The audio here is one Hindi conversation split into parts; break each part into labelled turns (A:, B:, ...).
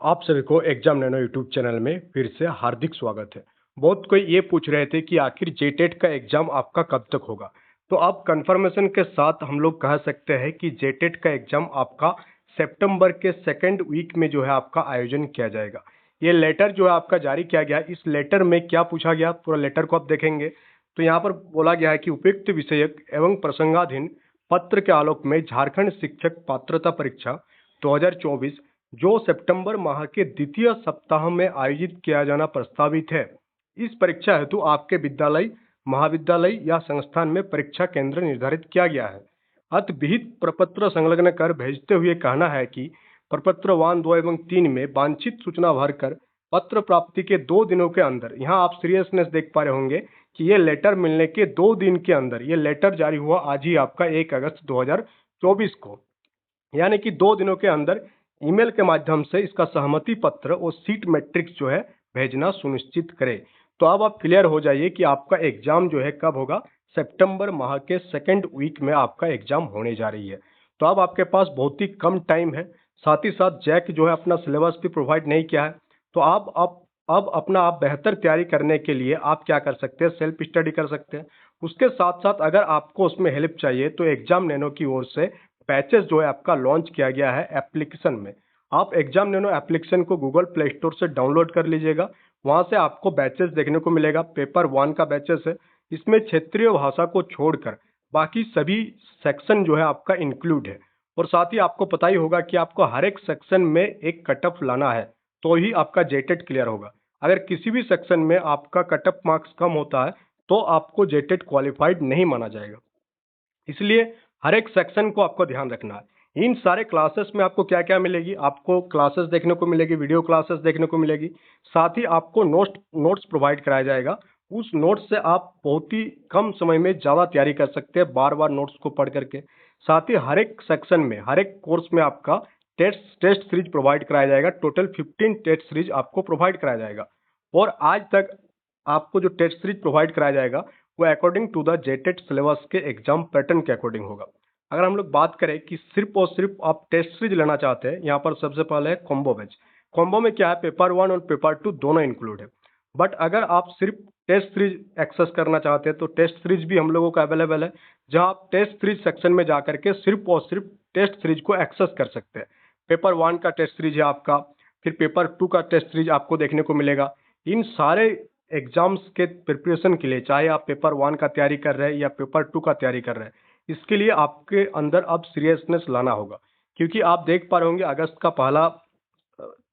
A: आप सभी को एग्जाम नैनो यूट्यूब चैनल में फिर से हार्दिक स्वागत है। बहुत कोई ये पूछ रहे थे कि आखिर जेटेट का एग्जाम आपका कब तक होगा। तो अब कंफर्मेशन के साथ हम लोग कह सकते हैं कि जेटेट का एग्जाम आपका सितंबर के सेकेंड वीक में जो है आपका आयोजन किया जाएगा। ये लेटर जो है आपका जारी किया गया। इस लेटर में क्या पूछा गया, पूरा लेटर को आप देखेंगे तो यहाँ पर बोला गया है कि उपयुक्त विषयक एवं प्रसंगाधीन पत्र के आलोक में झारखंड शिक्षक पात्रता परीक्षा 2024 जो सितंबर माह के द्वितीय सप्ताह में आयोजित किया जाना प्रस्तावित है। इस परीक्षा हेतु आपके विद्यालय, महाविद्यालय या संस्थान में परीक्षा केंद्र निर्धारित किया गया है। अतः विहित प्रपत्र संलग्न कर भेजते हुए कहना है कि प्रपत्र 1, 2 एवं 3 में वांछित सूचना भरकर पत्र प्राप्ति के 2 दिनों के अंदर, यहाँ आप सीरियसनेस देख पा रहे होंगे कि ये लेटर मिलने के 2 दिन के अंदर, ये लेटर जारी हुआ आज ही आपका 1 अगस्त 2024 को, यानी कि 2 दिनों के अंदर ईमेल के माध्यम से इसका सहमति पत्र और सीट मैट्रिक्स जो है भेजना सुनिश्चित करें। तो अब आप क्लियर हो जाइए कि आपका एग्जाम जो है कब होगा। सितंबर माह के सेकेंड वीक में आपका एग्जाम होने जा रही है। तो अब आपके पास बहुत ही कम टाइम है। साथ ही साथ जैक जो है अपना सिलेबस भी प्रोवाइड नहीं किया है। तो अब अपना आप बेहतर तैयारी करने के लिए आप क्या कर सकते हैं, सेल्फ स्टडी कर सकते हैं। उसके साथ साथ अगर आपको उसमें हेल्प चाहिए तो एग्जाम नैनो की ओर से बैचेस जो है आपका लॉन्च किया गया है एप्लीकेशन में। आप एग्जाम नैनो एप्लीकेशन को गूगल प्ले स्टोर से डाउनलोड कर लीजिएगा। वहां से आपको बैचेस देखने को मिलेगा। पेपर 1 का बैचेस है। इसमें क्षेत्रीय भाषा को छोड़कर बाकी सभी सेक्शन जो है आपका इंक्लूड है। और साथ ही आपको पता ही होगा कि आपको हर एक सेक्शन में एक कट ऑफ लाना है तो ही आपका जेटेट क्लियर होगा। अगर किसी भी सेक्शन में आपका कट ऑफ मार्क्स कम होता है तो आपको जेटेट क्वालिफाइड नहीं माना जाएगा। इसलिए हर एक सेक्शन को आपको ध्यान रखना है। इन सारे क्लासेस में आपको क्या क्या मिलेगी, आपको क्लासेस देखने को मिलेगी, वीडियो क्लासेस देखने को मिलेगी। साथ ही आपको नोट्स प्रोवाइड कराया जाएगा। उस नोट्स से आप बहुत ही कम समय में ज़्यादा तैयारी कर सकते हैं बार बार नोट्स को पढ़ करके। साथ ही हर एक सेक्शन में, हर एक कोर्स में आपका टेस्ट सीरीज प्रोवाइड कराया जाएगा। टोटल 15 टेस्ट सीरीज आपको प्रोवाइड कराया जाएगा। और आज तक आपको जो टेस्ट सीरीज प्रोवाइड कराया जाएगा वो according to the JTET syllabus के एग्जाम पैटर्न के अकॉर्डिंग होगा। अगर हम लोग बात करें कि सिर्फ और सिर्फ आप टेस्ट सीरीज लेना चाहते हैं, यहाँ पर सबसे पहले है कॉम्बो बैच। कॉम्बो में क्या है, पेपर 1 और पेपर 2 दोनों इंक्लूड है। बट अगर आप सिर्फ टेस्ट सीरीज एक्सेस करना चाहते हैं तो टेस्ट सीरीज भी हम लोगों का अवेलेबल है, जहां आप टेस्ट सीरीज सेक्शन में जाकर के सिर्फ और सिर्फ टेस्ट सीरीज को एक्सेस कर सकते हैं। पेपर 1 का टेस्ट सीरीज है आपका, फिर पेपर 2 का टेस्ट सीरीज आपको देखने को मिलेगा। इन सारे एग्जाम्स के प्रिपरेशन के लिए, चाहे आप पेपर 1 का तैयारी कर रहे हैं या पेपर 2 का तैयारी कर रहे हैं, इसके लिए आपके अंदर अब सीरियसनेस लाना होगा। क्योंकि आप देख पा रहे होंगे अगस्त का पहला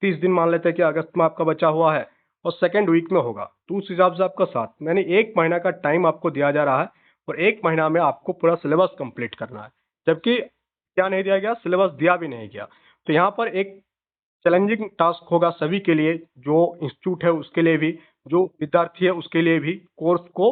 A: 30 दिन मान लेते हैं कि अगस्त में आपका बचा हुआ है और सेकेंड वीक में होगा, तो उस हिसाब से आपका 7 यानी 1 महीना का टाइम आपको दिया जा रहा है। और 1 महीना में आपको पूरा सिलेबस कंप्लीट करना है। जबकि क्या नहीं दिया गया, सिलेबस दिया भी नहीं गया। तो यहाँ पर एक चैलेंजिंग टास्क होगा सभी के लिए, जो इंस्टीट्यूट है उसके लिए भी, जो विद्यार्थी है उसके लिए भी, कोर्स को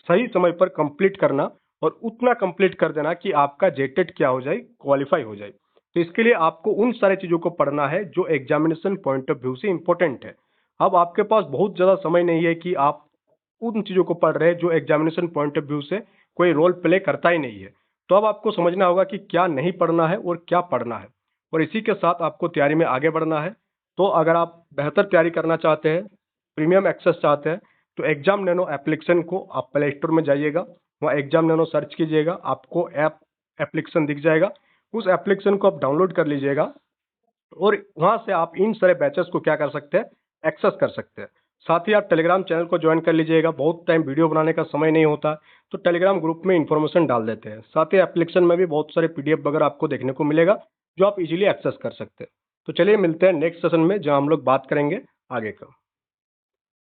A: सही समय पर कंप्लीट करना और उतना कंप्लीट कर देना कि आपका जेटेट क्या हो जाए, क्वालिफाई हो जाए। तो इसके लिए आपको उन सारी चीज़ों को पढ़ना है जो एग्जामिनेशन पॉइंट ऑफ व्यू से इंपॉर्टेंट है। अब आपके पास बहुत ज़्यादा समय नहीं है कि आप उन चीज़ों को पढ़ रहे हैं जो एग्जामिनेशन पॉइंट ऑफ व्यू से कोई रोल प्ले करता ही नहीं है। तो अब आपको समझना होगा कि क्या नहीं पढ़ना है और क्या पढ़ना है, और इसी के साथ आपको तैयारी में आगे बढ़ना है। तो अगर आप बेहतर तैयारी करना चाहते हैं, प्रीमियम एक्सेस चाहते हैं, तो एग्जाम नैनो एप्लीकेशन को आप प्ले स्टोर में जाइएगा, वहाँ एग्जाम नैनो सर्च कीजिएगा, आपको एप्लीकेशन दिख जाएगा। उस एप्लीकेशन को आप डाउनलोड कर लीजिएगा और वहाँ से आप इन सारे बैचेस को क्या कर सकते हैं, एक्सेस कर सकते हैं। साथ ही आप टेलीग्राम चैनल को ज्वाइन कर लीजिएगा। बहुत टाइम वीडियो बनाने का समय नहीं होता, तो टेलीग्राम ग्रुप में इन्फॉर्मेशन डाल देते हैं। साथ ही एप्लीकेशन में भी बहुत सारे पीडीएफ वगैरह आपको देखने को मिलेगा जो आप इजीली एक्सेस कर सकते हैं। तो चलिए मिलते हैं नेक्स्ट सेशन में, जहां हम लोग बात करेंगे आगे का।